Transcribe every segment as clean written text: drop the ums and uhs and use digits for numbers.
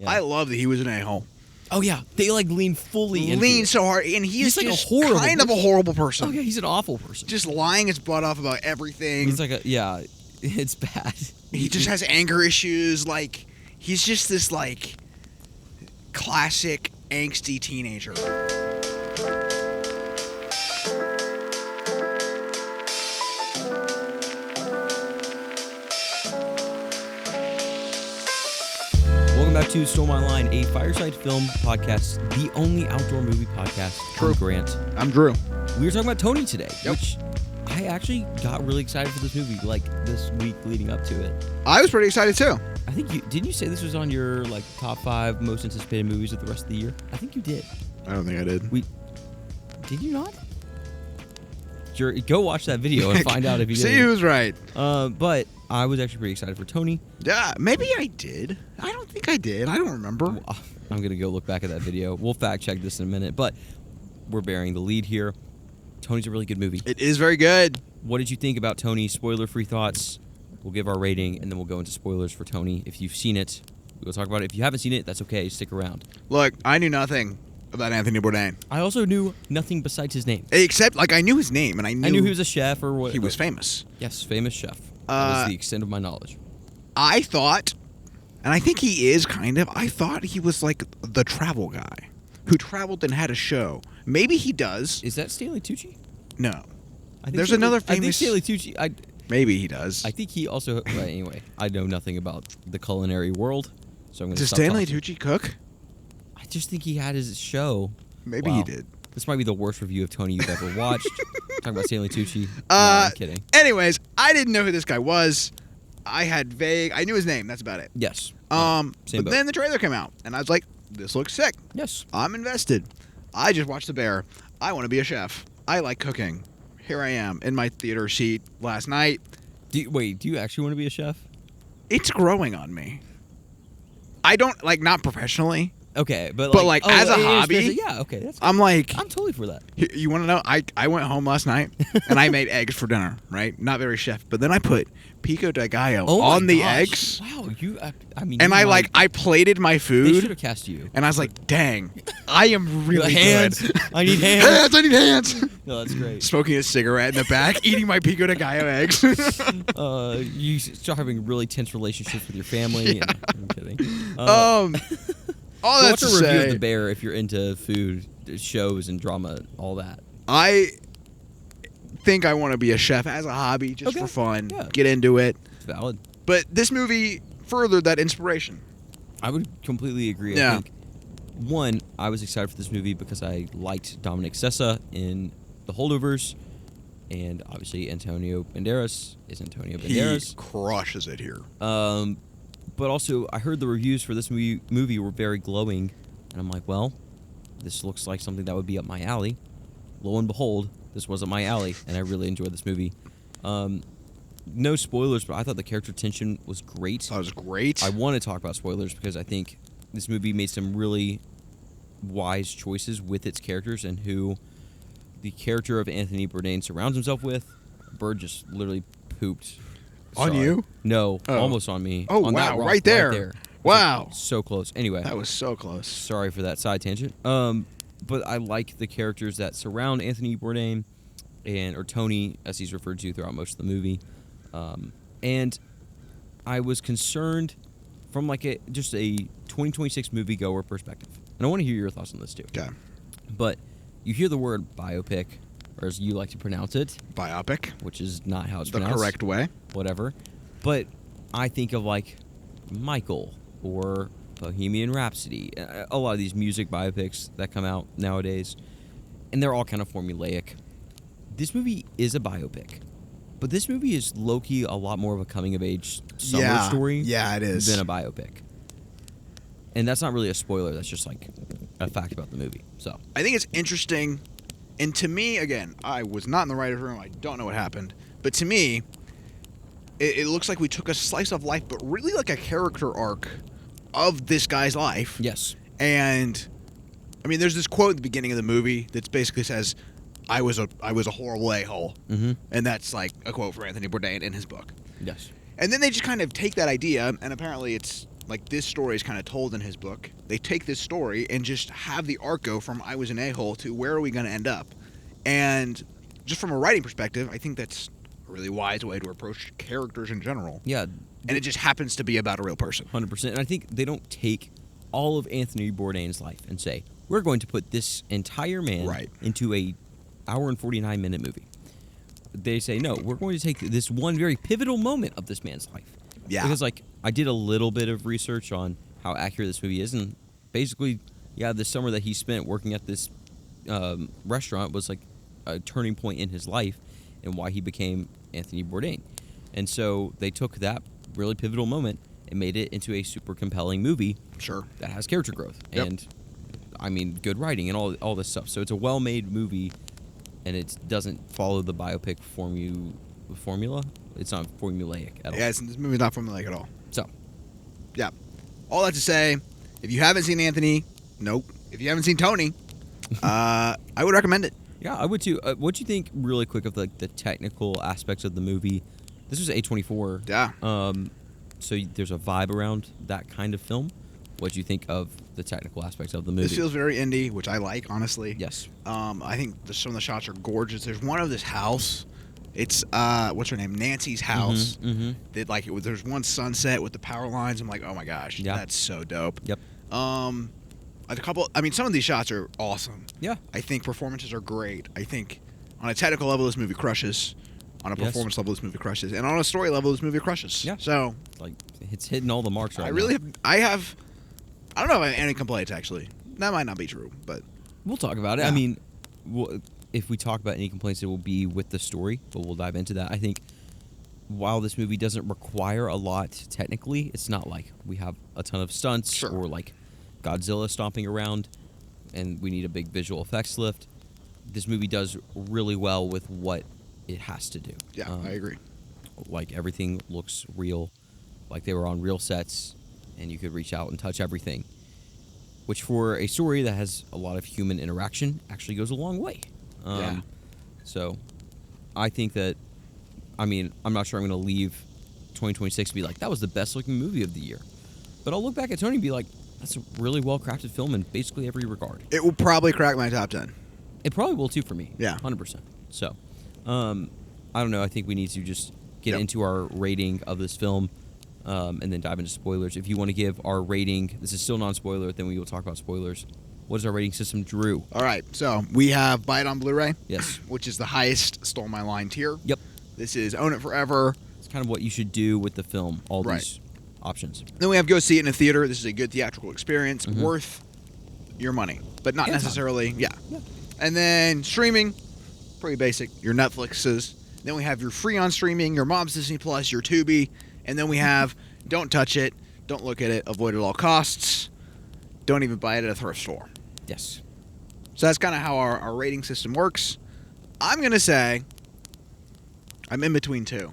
Yeah. I love that he was an a-hole. Oh yeah, they like lean fully into it. So hard, and he's like just a horrible kind of a horrible person. Oh yeah, he's an awful person. Just lying his butt off about everything. He's like it's bad. He just has anger issues. Like, he's just this like classic angsty teenager. Welcome back to Stole My Line, a Fireside film podcast, the only outdoor movie podcast. True. I'm Grant. I'm Drew. We were talking about Tony today, Yep. which I actually got really excited for this movie, like this week leading up to it. I was pretty excited too. I think didn't you say this was on your like top 5 most anticipated movies of the rest of the year? I think you did. I don't think I did. Did you not? Go watch that video and find out if you did. See who's right. But I was actually pretty excited for Tony. Yeah, maybe I did. I don't think I did. I don't remember. I'm going to go look back at that video. We'll fact check this in a minute, but we're bearing the lead here. Tony's a really good movie. It is very good. What did you think about Tony? Spoiler-free thoughts. We'll give our rating, and then we'll go into spoilers for Tony. If you've seen it, we'll talk about it. If you haven't seen it, that's okay. Stick around. Look, I knew nothing about Anthony Bourdain. I also knew nothing besides his name. Except, like, I knew his name, and I knew he was a chef or what. he was famous. Yes, famous chef. That was the extent of my knowledge. I thought, and I think he is kind of, I thought he was like the travel guy who traveled and had a show. Maybe he does. Is that Stanley Tucci? No. I think There's another famous... I think Stanley Tucci... Maybe he does. I think he also... Well, anyway, I know nothing about the culinary world, so I'm going to Does stop Stanley talking. Tucci cook? I just think he had his show. Maybe Wow. he did. This might be the worst review of Tony you've ever watched. Talking about Stanley Tucci. No, I'm kidding. Anyways, I didn't know who this guy was. I knew his name. That's about it. Yes. But Same boat. then the trailer came out, and I was like, this looks sick. Yes. I'm invested. I just watched The Bear. I want to be a chef. I like cooking. Here I am in my theater seat last night. Do you actually want to be a chef? It's growing on me. I don't, like, not professionally. Okay, but Like, as a hobby, yeah, okay, that's. I'm like, I'm totally for that. you want to know? I went home last night, and I made eggs for dinner, right? Not very chef. But then I put pico de gallo on the eggs. Wow, And I plated my They food. should have cast you. And I was like, dang, I am really hands. good. I need hands. Hands, I need hands. No, that's great. Smoking a cigarette in the back, eating my pico de gallo eggs. You start having really tense relationships with your family. Yeah. I'm kidding. All Go that's watch to a review say, of The Bear if you're into food, shows, and drama, all that. I think I want to be a chef as a hobby, just Okay. for fun. Yeah. Get into it. It's valid. But this movie furthered that inspiration. I would completely agree. Yeah. I think, one, I was excited for this movie because I liked Dominic Sessa in The Holdovers, and obviously Antonio Banderas is Antonio Banderas. He crushes it here. But also, I heard the reviews for this movie were very glowing, and I'm like, well, this looks like something that would be up my alley. Lo and behold, this was up my alley, and I really enjoyed this movie. No spoilers, but I thought the character tension was great. That was great. I want to talk about spoilers because I think this movie made some really wise choices with its characters and who the character of Anthony Bourdain surrounds himself with. Bird just literally pooped. On Sorry. you? No, Oh. almost on me. Oh, On that wow, rock right there. Wow. So close. Anyway, That was so close. sorry for that side tangent. But I like the characters that surround Anthony Bourdain or Tony, as he's referred to throughout most of the movie. And I was concerned from just a 2026 moviegoer perspective. And I want to hear your thoughts on this too. Okay. But you hear the word biopic, or as you like to pronounce it, Biopic. which is not how it's The pronounced. correct way. Whatever. But I think of Michael or Bohemian Rhapsody, a lot of these music biopics that come out nowadays, and they're all kind of formulaic. This movie is a biopic, but this movie is low-key a lot more of a coming-of-age summer story Yeah, it is. than a biopic. And that's not really a spoiler, that's just a fact about the movie. So I think it's interesting, and to me, again, I was not in the writer's room. I don't know what happened, but to me, it looks like we took a slice of life, but really like a character arc of this guy's life. yes, And I mean, there's this quote at the beginning of the movie that basically says, "I was a horrible a-hole," and that's like a quote for Anthony Bourdain in his book. yes, And then they just kind of take that idea, and apparently it's like this story is kind of told in his book. They take this story and just have the arc go from I was an a-hole to where are we going to end up. And just from a writing perspective, I think that's a really wise way to approach characters in general. Yeah. And it just happens to be about a real person. 100%. And I think they don't take all of Anthony Bourdain's life and say, we're going to put this entire man into a hour and 49-minute movie. They say, no, we're going to take this one very pivotal moment of this man's life. Yeah. Because, like, I did a little bit of research on how accurate this movie is, and basically, yeah, the summer that he spent working at this restaurant was, like, a turning point in his life and why he became Anthony Bourdain. And so they took that really pivotal moment and made it into a super compelling movie. Sure. That has character growth. Yep. And, I mean, good writing and all this stuff. So it's a well-made movie, and it doesn't follow the biopic formula. It's not formulaic at all. Yeah, this movie's not formulaic at all. So, yeah. All that to say, if you haven't seen Anthony, nope. If you haven't seen Tony, I would recommend it. yeah, I would too. What do you think, really quick, of like the technical aspects of the movie? This was A24. Yeah. So there's a vibe around that kind of film. What do you think of the technical aspects of the movie? This feels very indie, which I like, honestly. Yes. I think some of the shots are gorgeous. There's one of this house. It's what's her name? Nancy's house. Mm-hmm. There's one sunset with the power lines. I'm like, oh my gosh, that's so dope. Yep. Some of these shots are awesome. Yeah. I think performances are great. I think on a technical level, this movie crushes. On a performance level, this movie crushes, and on a story level, this movie crushes. Yeah. So, like, it's hitting all the marks right now. I don't know if I have any complaints, actually. That might not be true, but We'll talk about it. Yeah. I mean, if we talk about any complaints, it will be with the story, but we'll dive into that. I think while this movie doesn't require a lot technically, it's not like we have a ton of stunts or like Godzilla stomping around and we need a big visual effects lift. This movie does really well with what it has to do. Yeah, I agree. Like, everything looks real, like they were on real sets, and you could reach out and touch everything, which for a story that has a lot of human interaction actually goes a long way. So I think that, I mean, I'm not sure I'm going to leave 2026 and be like, that was the best looking movie of the year. But I'll look back at Tony and be like, that's a really well crafted film in basically every regard. It will probably crack my top 10. It probably will too for me. Yeah. 100%. So, I don't know. I think we need to just get into our rating of this film, and then dive into spoilers. If you want to give our rating, this is still non-spoiler, then we will talk about spoilers. What is our rating system, Drew? All right, so we have Buy It on Blu-ray. Yes. Which is the highest Stole My Line tier. Yep. This is Own It Forever. It's kind of what you should do with the film, all these options. Then we have Go See It in a Theater. This is a good theatrical experience, worth your money, but not necessarily, yeah. And then streaming, pretty basic, your Netflixes. Then we have your free on streaming, your mom's Disney Plus, your Tubi. And then we have don't touch it, don't look at it, avoid at all costs, don't even buy it at a thrift store. Yes. So that's kind of how our rating system works. I'm going to say I'm in between two.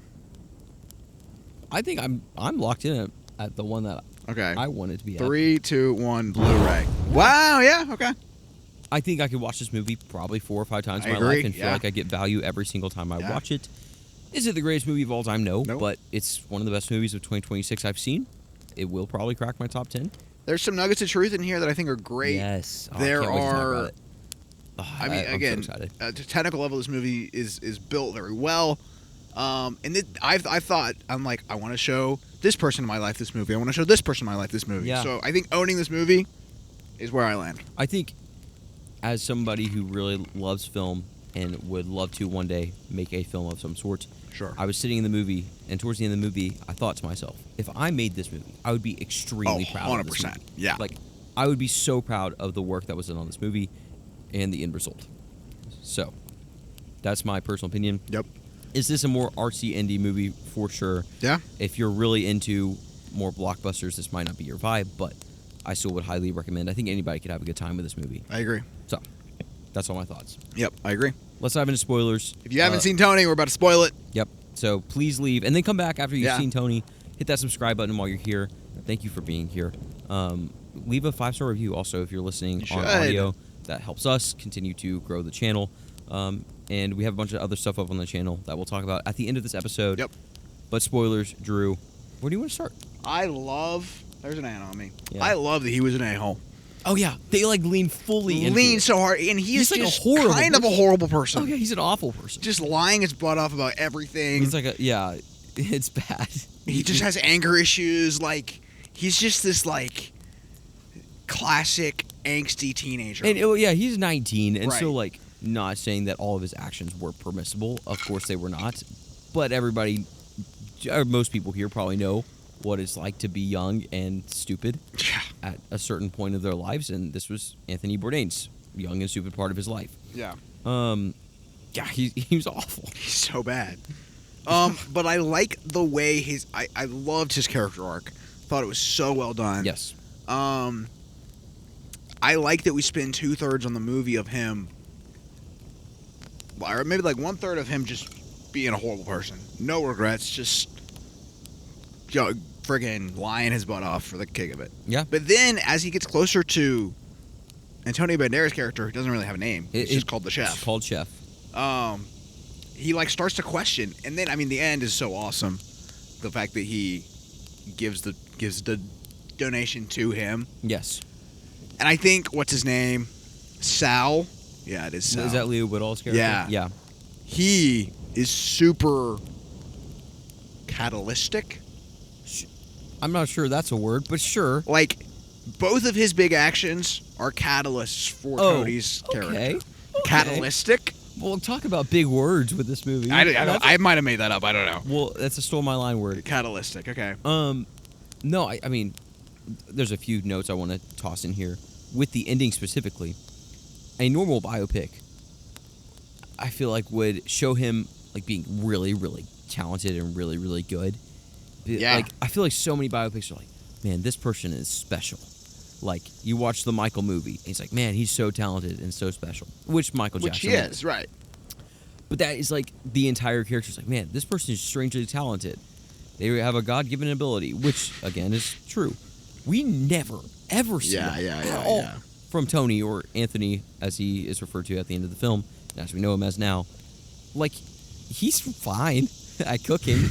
I think I'm locked in at the one that I wanted to be at. 3, 2, 1, Blu-ray. Wow, yeah, okay. I think I could watch this movie probably 4 or 5 times in my agree, life and feel like I get value every single time I watch it. Is it the greatest movie of all time? No, but it's one of the best movies of 2026 I've seen. It will probably crack my top 10. There's some nuggets of truth in here that I think are great. Yes. There I can't wait to talk are. about it. I mean, again, I'm so excited. at the technical level, this movie is built very well. I've thought, I'm like, I want to show this person in my life this movie. I want to show this person in my life this movie. Yeah. So I think owning this movie is where I land. I think as somebody who really loves film and would love to one day make a film of some sort, Sure. I was sitting in the movie, and towards the end of the movie, I thought to myself, if I made this movie, I would be extremely proud of this 100%. movie. Yeah. Like, I would be so proud of the work that was done on this movie and the end result. So, that's my personal opinion. Yep. Is this a more artsy indie movie? For sure. Yeah. If you're really into more blockbusters, this might not be your vibe, but I still would highly recommend. I think anybody could have a good time with this movie. I agree. So, that's all my thoughts. Yep, I agree. Let's dive into spoilers. If you haven't seen Tony, we're about to spoil it. Yep. So please leave, and then come back after you've seen Tony. Hit that subscribe button while you're here. Thank you for being here. Leave a 5-star review also if you're listening on audio. That helps us continue to grow the channel. And we have a bunch of other stuff up on the channel that we'll talk about at the end of this episode. Yep. But spoilers, Drew, where do you want to start? I love There's an ant on me. Yeah. I love that he was an a-hole. Oh yeah, they like lean fully into Lean it. so hard, and he's like just a horrible kind of a horrible person. Oh yeah, he's an awful person. Just lying his butt off about everything. He's like it's bad. He just has anger issues. Like, he's just this like classic angsty teenager. And he's 19, and Right. so like not saying that all of his actions were permissible. Of course they were not, but everybody, or most people here probably know what it's like to be young and stupid Yeah. at a certain point of their lives, and this was Anthony Bourdain's young and stupid part of his life. Yeah. He was awful. He's so bad. But I like the way I loved his character arc. Thought it was so well done. Yes. I like that we spend 2/3 on the movie of him, or maybe like 1/3 of him just being a horrible person. No regrets, just friggin' lying his butt off for the kick of it. Yeah. But then as he gets closer to Antonio Banderas' character, he doesn't really have a name. It's just called the Chef. It's called Chef. He like starts to question, and then I mean the end is so awesome. The fact that he gives the donation to him. Yes. And I think, what's his name? Sal? Yeah, it is Sal. Is that Leo Woodall's character? Yeah. Yeah. He is super catalytic. I'm not sure that's a word, but sure. Like, both of his big actions are catalysts for Cody's character. Okay. Catalytic? Well, talk about big words with this movie. I might have made that up. I don't know. Well, that's a stole my line word. Catalytic, okay. No, I mean, there's a few notes I want to toss in here. With the ending specifically, a normal biopic, I feel like would show him like being really, really talented and really, really good. Yeah. Like, I feel like so many biopics are like, man, this person is special. Like, you watch the Michael movie, and he's like, man, he's so talented and so special. Which Michael Jackson he is, right. But that is like the entire character is like, man, this person is strangely talented. They have a God-given ability, which, again, is true. We never, ever see that at all from Tony, or Anthony, as he is referred to at the end of the film, as we know him as now. Like, he's fine at cooking.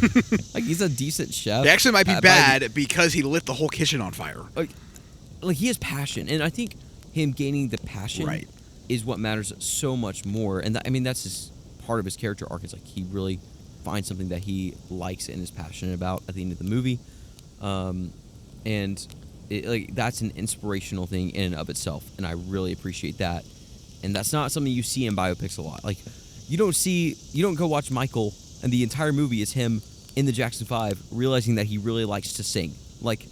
Like, he's a decent chef. They actually might be bad because he lit the whole kitchen on fire. Like, he has passion, and I think him gaining the passion is what matters so much more. And that's just part of his character arc. It's like he really finds something that he likes and is passionate about at the end of the movie, and that's an inspirational thing in and of itself, and I really appreciate that. And that's not something you see in biopics a lot. Like, you don't go watch Michael and the entire movie is him in the Jackson 5 realizing that he really likes to sing. Like,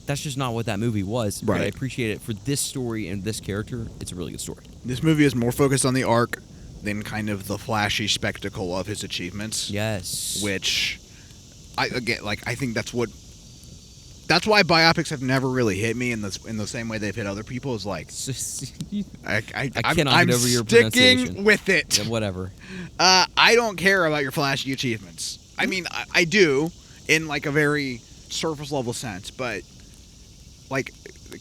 that's just not what that movie was. Right. But I appreciate it for this story and this character. It's a really good story. This movie is more focused on the arc than kind of the flashy spectacle of his achievements. Yes. Which, I think that's why biopics have never really hit me in the same way they've hit other people. Is like, I cannot get over your sticking pronunciation. with it. Yeah, whatever. I don't care about your flashy achievements. I mean, I do in like a very surface level sense, but like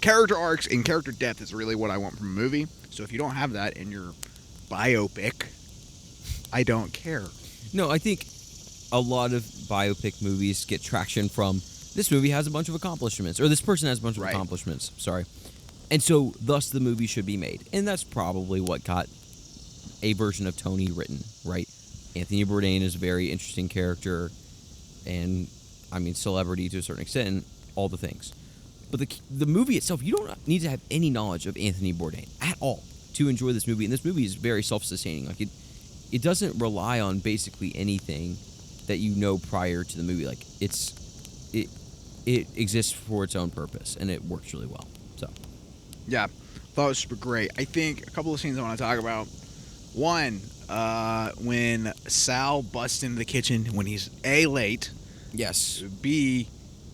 character arcs and character depth is really what I want from a movie. So if you don't have that in your biopic, I don't care. No, I think a lot of biopic movies get traction from this movie has a bunch of accomplishments, or this person has a bunch of accomplishments. Sorry. And so, thus, the movie should be made. And that's probably what got a version of Tony written, right? Anthony Bourdain is a very interesting character, and, I mean, celebrity to a certain extent, and all the things. But the movie itself, you don't need to have any knowledge of Anthony Bourdain at all to enjoy this movie. And this movie is very self-sustaining. Like, it doesn't rely on basically anything that you know prior to the movie. Like, it exists for its own purpose, and it works really well. So, yeah, thought it was super great. I think a couple of scenes I want to talk about. One, when Sal busts into the kitchen when he's A, late. yes. B,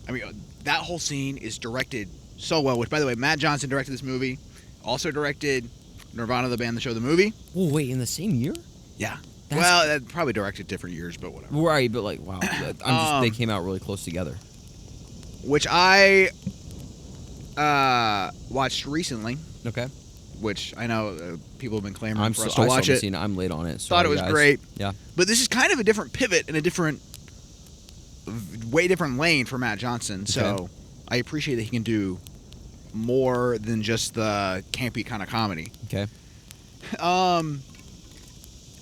I mean, that whole scene is directed so well, which, by the way, Matt Johnson directed this movie. Also directed Nirvana, the band, the show, the movie. Well, wait, in the same year? Yeah. Well, probably directed different years, but whatever. Right, but like, wow. They came out really close together. Which I watched recently. Okay. Which I know people have been clamoring for us I to watch it. I'm late on it. Thought it was great. Yeah. But this is kind of a different pivot and a way different lane for Matt Johnson. So I appreciate that he can do more than just the campy kind of comedy. Okay.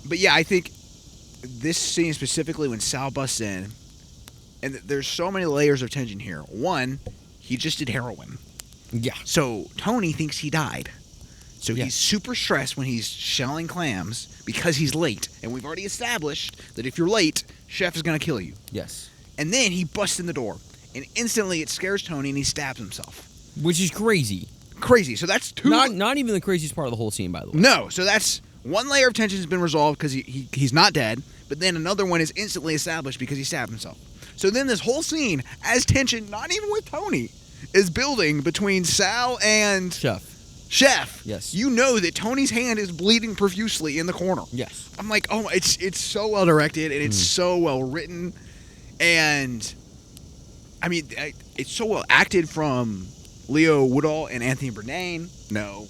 But yeah, I think this scene specifically when Sal busts in, and there's so many layers of tension here. One, he just did heroin. Yeah. So Tony thinks he died. So Yeah. he's super stressed when he's shelling clams because he's late. And we've already established that if you're late, Chef is going to kill you. Yes. And then he busts in the door. And instantly it scares Tony and he stabs himself. Which is crazy. Crazy. So that's two. Not even the craziest part of the whole scene, by the way. No. So that's one layer of tension has been resolved because he's not dead. But then another one is instantly established because he stabbed himself. So then this whole scene, as tension, not even with Tony, is building between Sal and Chef. Yes. You know that Tony's hand is bleeding profusely in the corner. Yes. I'm like, oh, it's so well directed and it's so well written, and I mean, it's so well acted from Leo Woodall and Anthony Bourdain. No.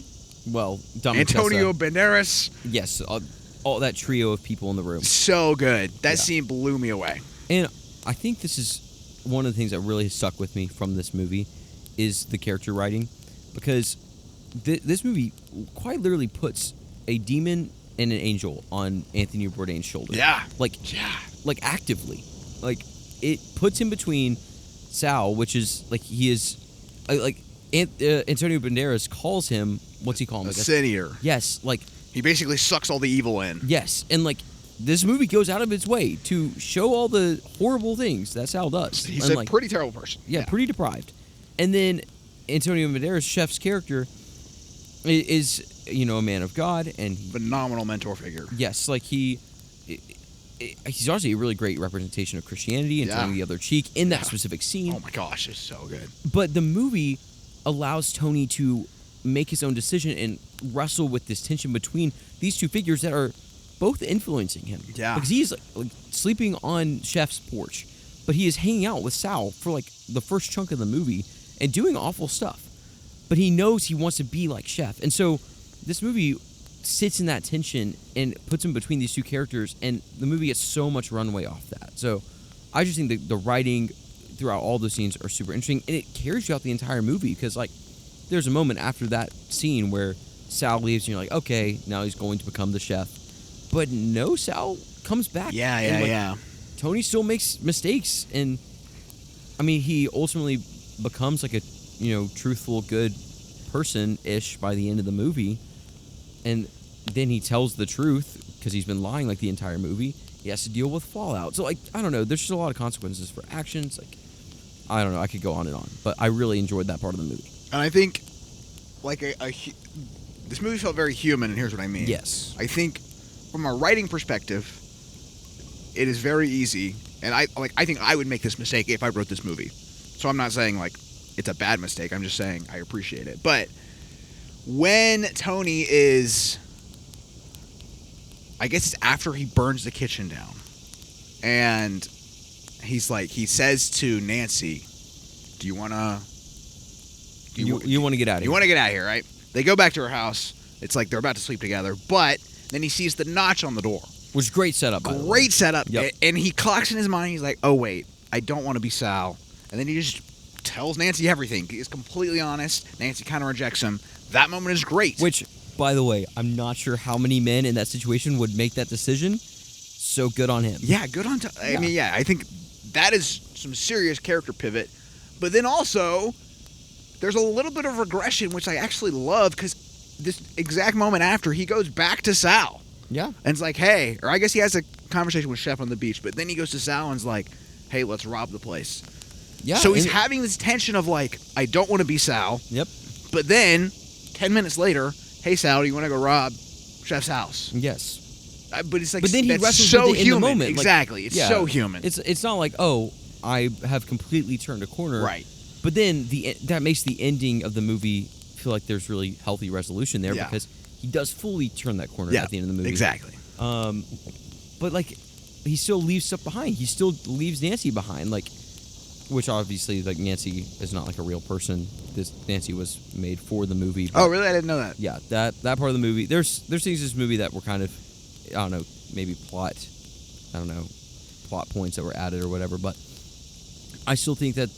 Well, Dominic Antonio Sessa. Banderas. Yes. All that trio of people in the room. So good. That scene blew me away. And I think this is one of the things that really stuck with me from this movie is the character writing, because this movie quite literally puts a demon and an angel on Anthony Bourdain's shoulder. Yeah. Like actively. Like, it puts him between Sal, which is, like, he is, Antonio Banderas calls him, what's he call him? A sinier. Yes, like. He basically sucks all the evil in. Yes, and, like, this movie goes out of its way to show all the horrible things that Sal does. He's and, a pretty terrible person. Yeah, pretty deprived. And then Antonio Banderas, Chef's character, is, a man of God, and phenomenal mentor figure. Yes, like he's obviously a really great representation of Christianity and turning the other cheek in that specific scene. Oh my gosh, it's so good. But the movie allows Tony to make his own decision and wrestle with this tension between these two figures that are both influencing him. Yeah. Because he's like sleeping on Chef's porch, but he is hanging out with Sal for like the first chunk of the movie and doing awful stuff. But he knows he wants to be like Chef. And so this movie sits in that tension and puts him between these two characters, and the movie gets so much runway off that. So I just think that the writing throughout all those scenes are super interesting, and it carries you out the entire movie, because like there's a moment after that scene where Sal leaves and you're like, okay, now he's going to become the chef. But no, Sal comes back. Yeah. Tony still makes mistakes, and I mean, he ultimately becomes like a, truthful, good person-ish by the end of the movie, and then he tells the truth because he's been lying like the entire movie. He has to deal with fallout. So like, I don't know, there's just a lot of consequences for actions. Like, I don't know, I could go on and on, but I really enjoyed that part of the movie. And I think, like, this movie felt very human, and here's what I mean. Yes. I think, from a writing perspective, it is very easy, and I think I would make this mistake if I wrote this movie. So I'm not saying, like, it's a bad mistake. I'm just saying I appreciate it. But when Tony is, I guess it's after he burns the kitchen down, and he's like, he says to Nancy, do you want to... You want to get out of here. You want to get out of here, right? They go back to her house. It's like they're about to sleep together. But then he sees the notch on the door. Which is great setup, by the way. Great setup. Yep. And he clocks in his mind. He's like, oh, wait, I don't want to be Sal. And then he just tells Nancy everything. He's completely honest. Nancy kind of rejects him. That moment is great. Which, by the way, I'm not sure how many men in that situation would make that decision. So good on him. Yeah, good on... I mean, I think that is some serious character pivot. But then also... there's a little bit of regression, which I actually love, because this exact moment after, he goes back to Sal. Yeah. And it's like, hey, or I guess he has a conversation with Chef on the beach, but then he goes to Sal and is like, hey, let's rob the place. Yeah. So he's having this tension of like, I don't want to be Sal. Yep. But then, 10 minutes later, hey, Sal, do you want to go rob Chef's house? Yes. But it's like, but then he that's wrestles so with it in human. the moment. Exactly. Like, it's so human. It's not like, oh, I have completely turned a corner. Right. But then that makes the ending of the movie feel like there's really healthy resolution there, because he does fully turn that corner at the end of the movie. Exactly. But like, he still leaves stuff behind. He still leaves Nancy behind, like, which obviously, like, Nancy is not like a real person. Nancy was made for the movie. Oh, really? I didn't know that. Yeah, that part of the movie. There's things in this movie that were kind of, I don't know, maybe plot points that were added or whatever. But I still think that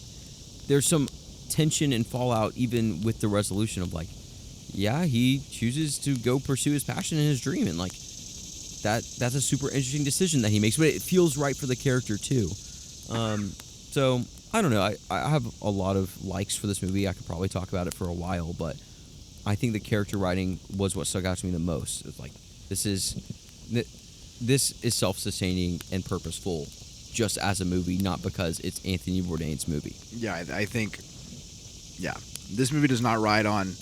there's some tension and fallout, even with the resolution of like, yeah, he chooses to go pursue his passion and his dream, and like that's a super interesting decision that he makes, but it feels right for the character too. So I don't know. I have a lot of likes for this movie. I could probably talk about it for a while, but I think the character writing was what stuck out to me the most. It's like this is self-sustaining and purposeful, just as a movie, not because it's Anthony Bourdain's movie. Yeah, I think. Yeah, this movie does not ride on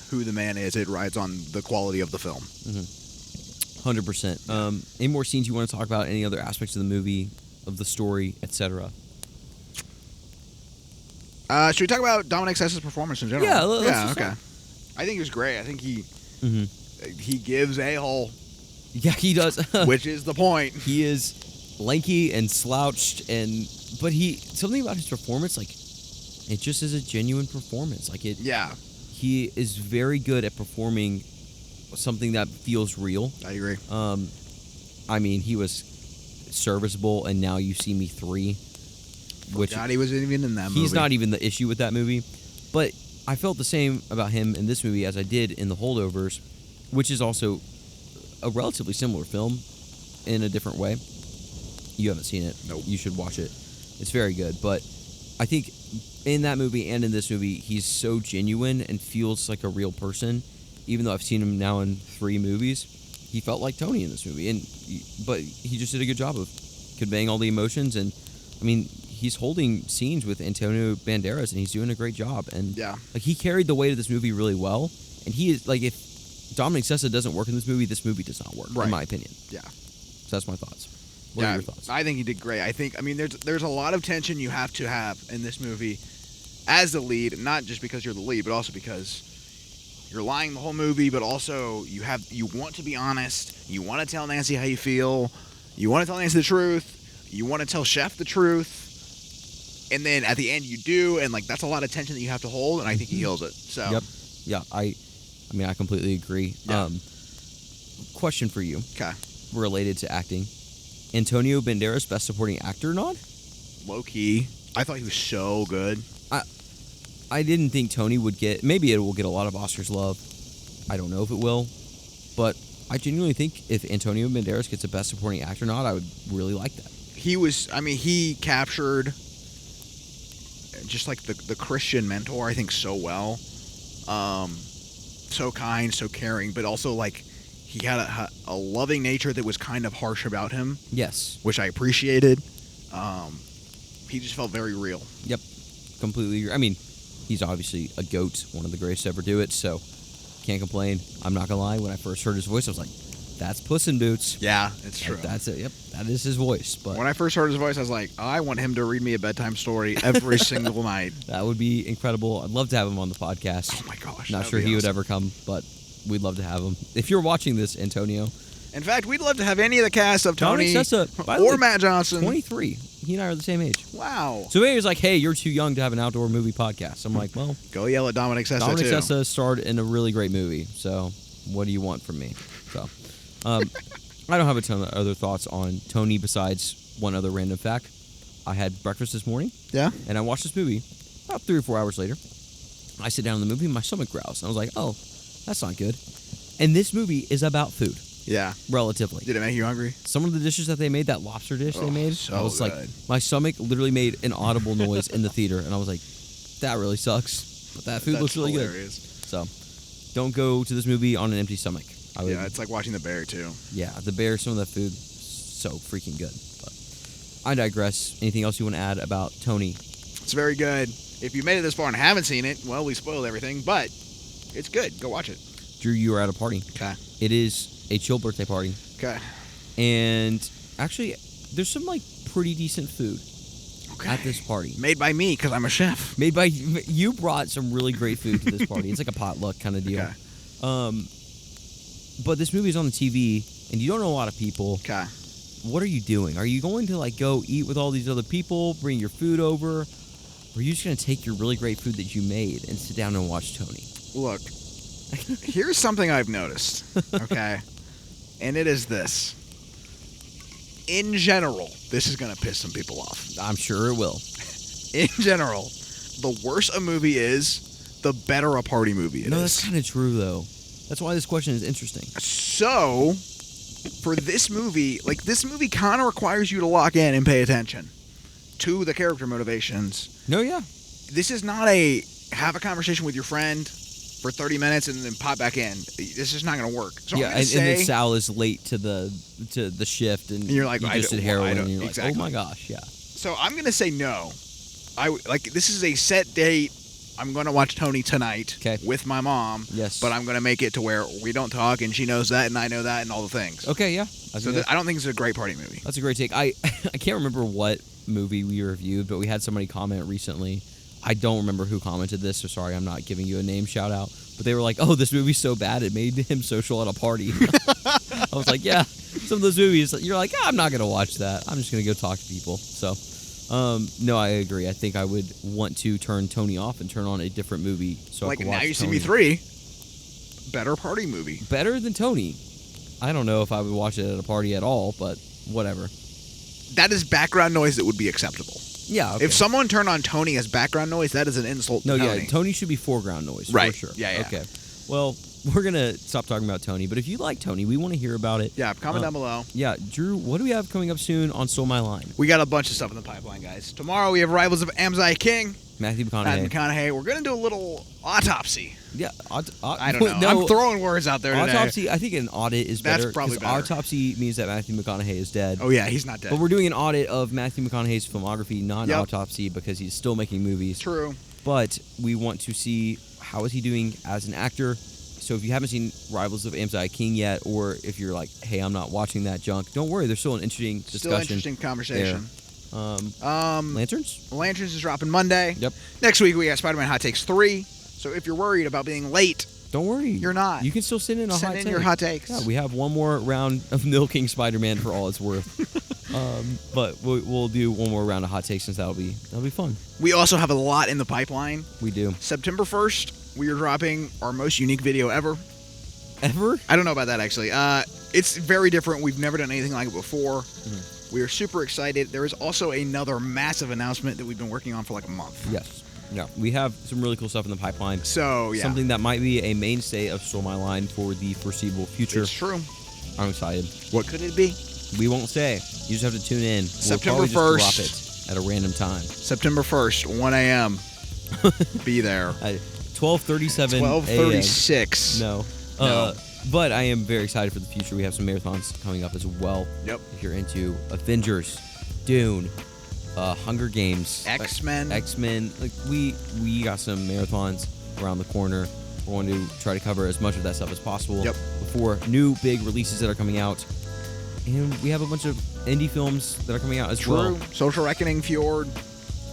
who the man is. It rides on the quality of the film. 100%. Any more scenes you want to talk about? Any other aspects of the movie, of the story, etc.? Should we talk about Dominic Sessa's performance in general? Yeah, let's okay. talk. I think he was great. I think he gives a-hole. Yeah, he does. Which is the point. He is lanky and slouched, but something about his performance, like, it just is a genuine performance. Like it. Yeah. He is very good at performing something that feels real. I agree. I mean, he was serviceable, and Now You See Me 3. God, he wasn't even in that movie. He's not even the issue with that movie. But I felt the same about him in this movie as I did in The Holdovers, which is also a relatively similar film in a different way. You haven't seen it. Nope. You should watch it. It's very good. But I think in that movie and in this movie, he's so genuine and feels like a real person. Even though I've seen him now in 3 movies, he felt like Tony in this movie. But he just did a good job of conveying all the emotions. And, I mean, he's holding scenes with Antonio Banderas, and he's doing a great job. And yeah, like he carried the weight of this movie really well. And he is like, if Dominic Sessa doesn't work in this movie does not work, in my opinion. Yeah. So that's my thoughts. What are your thoughts? I think he did great. I mean, there's a lot of tension you have to have in this movie as the lead, not just because you're the lead, but also because you're lying the whole movie, but also you want to be honest. You want to tell Nancy how you feel. You want to tell Nancy the truth. You want to tell Chef the truth. And then at the end you do, and like that's a lot of tension that you have to hold, and I think he heals it. So Yep. Yeah, I mean I completely agree. Yeah. Question for you. Okay. Related to acting. Antonio Banderas, Best Supporting Actor nod? Low key. I thought he was so good. I didn't think Tony would get, maybe it will get a lot of Oscars love. I don't know if it will. But I genuinely think if Antonio Banderas gets a Best Supporting Actor nod, I would really like that. He captured just like the Christian mentor, I think, so well. So kind, so caring, but also like he had a loving nature that was kind of harsh about him. Yes. Which I appreciated. He just felt very real. Yep. Completely agree. I mean, he's obviously a GOAT, one of the greatest to ever do it, so can't complain. I'm not going to lie. When I first heard his voice, I was like, that's Puss in Boots. Yeah, it's true. That's it. Yep. That is his voice. But when I first heard his voice, I was like, I want him to read me a bedtime story every single night. That would be incredible. I'd love to have him on the podcast. Oh, my gosh. Not sure he would ever come, but we'd love to have him. If you're watching this, Antonio. In fact, we'd love to have any of the cast of Tony Sessa, or Matt Johnson. 23. He and I are the same age. Wow. So he was like, hey, you're too young to have an outdoor movie podcast. I'm like, well. Go yell at Dominic Sessa, Dominic Sessa starred in a really great movie. So what do you want from me? So I don't have a ton of other thoughts on Tony besides one other random fact. I had breakfast this morning. Yeah. And I watched this movie about 3 or 4 hours later. I sit down in the movie and my stomach growls. And I was like, oh, that's not good. And this movie is about food. Yeah. Relatively. Did it make you hungry? Some of the dishes that they made, that lobster dish they made, so I was good. like, my stomach literally made an audible noise in the theater. And I was like, that really sucks. But that food looks really hilarious. Good. So don't go to this movie on an empty stomach. Yeah, it's like watching The Bear, too. Yeah, The Bear, some of that food, so freaking good. But I digress. Anything else you want to add about Tony? It's very good. If you made it this far and haven't seen it, well, we spoiled everything, but it's good. Go watch it. Drew, you are at a party. Okay. It is a chill birthday party. Okay. And actually, there's some like pretty decent food at this party. Made by me, because I'm a chef. Made by you brought some really great food to this party. It's like a potluck kind of deal. Okay. But this movie's on the TV, and you don't know a lot of people. Okay. What are you doing? Are you going to like go eat with all these other people, bring your food over, or are you just going to take your really great food that you made and sit down and watch Tony? Look, here's something I've noticed, okay? And it is this. In general, this is going to piss some people off. I'm sure it will. In general, the worse a movie is, the better a party movie it is. No, that's kind of true, though. That's why this question is interesting. So, for this movie, like, this movie kind of requires you to lock in and pay attention to the character motivations. No, yeah. This is not a have a conversation with your friend for 30 minutes and then pop back in. This is not going to work. So Yeah, I'm and say, then Sal is late to the shift, and you're like, you I just did don't- heroin, I and you're like, exactly. oh my gosh, yeah. So I'm going to say no. This is a set date. I'm going to watch Tony tonight 'Kay. with my mom. Yes. But I'm going to make it to where we don't talk and she knows that and I know that and all the things. Okay, yeah. So I don't think it's a great party movie. That's a great take. I can't remember what movie we reviewed, but we had somebody comment recently. I don't remember who commented this, so sorry, I'm not giving you a name shout out. But they were like, "Oh, this movie's so bad it made him social at a party." I was like, "Yeah, some of those movies you're like, I'm not gonna watch that. I'm just gonna go talk to people." So, no, I agree. I think I would want to turn Tony off and turn on a different movie. So Like I could Now watch You See Tony. Me 3, better party movie. Better than Tony. I don't know if I would watch it at a party at all, but whatever. That is background noise that would be acceptable. Yeah. Okay. If someone turned on Tony as background noise, that is an insult No, to yeah, Tony. Tony should be foreground noise, Right. for sure. Yeah. Okay. Well, we're going to stop talking about Tony, but if you like Tony, we want to hear about it. Yeah, comment down below. Yeah, Drew, what do we have coming up soon on Stole My Line? We got a bunch of stuff in the pipeline, guys. Tomorrow we have Rivals of Amzai King. Matthew Matthew McConaughey. McConaughey. We're going to do a little autopsy. Yeah. I don't know. No, I'm throwing words out there today. autopsy, I think an audit is That's better. probably 'cause better. Autopsy means that Matthew McConaughey is dead. Oh, yeah, he's not dead. But we're doing an audit of Matthew McConaughey's filmography, not an Yep. autopsy, because he's still making movies. True. But we want to see how is he doing as an actor. So if you haven't seen Rivals of Amzai King yet, or if you're like, hey, I'm not watching that junk, don't worry. There's still an interesting discussion. Still interesting conversation. Lanterns? Lanterns is dropping Monday. Yep. Next week we got Spider-Man Hot Takes 3. So if you're worried about being late, Don't worry. You're not. You can still send in a send hot in take. your hot takes. Yeah, we have one more round of milking Spider-Man for all it's worth. But we'll do one more round of hot takes since that'll be fun. We also have a lot in the pipeline. We do. September 1st, we are dropping our most unique video ever. Ever? I don't know about that, actually. It's very different. We've never done anything like it before. Mm-hmm. We are super excited. There is also another massive announcement that we've been working on for like a month. Yes. Yeah. We have some really cool stuff in the pipeline. So, yeah. Something that might be a mainstay of Stole My Line for the foreseeable future. It's true. I'm excited. What could it be? We won't say. You just have to tune in. September we'll probably 1st. just drop it at a random time. September 1st, 1 a.m. Be there. At 12:37 a.m. 12:36. No. No. But I am very excited for the future. We have some marathons coming up as well. Yep. If you're into Avengers, Dune, Hunger Games, X-Men. X-Men, like we got some marathons around the corner. We're going to try to cover as much of that stuff as possible Yep. before new big releases that are coming out. And we have a bunch of indie films that are coming out as well. True. Social Reckoning, Fjord.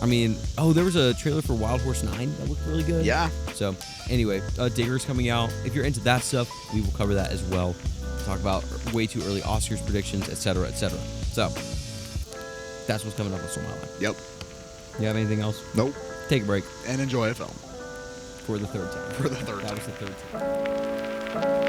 I mean, there was a trailer for Wild Horse 9 that looked really good. Yeah. So, anyway, Digger's coming out. If you're into that stuff, we will cover that as well. Talk about way too early Oscars predictions, etc., etc. So, that's what's coming up with Stole My Line. Yep. You have anything else? Nope. Take a break And enjoy a film. for the third time. For the third That time. was the third time.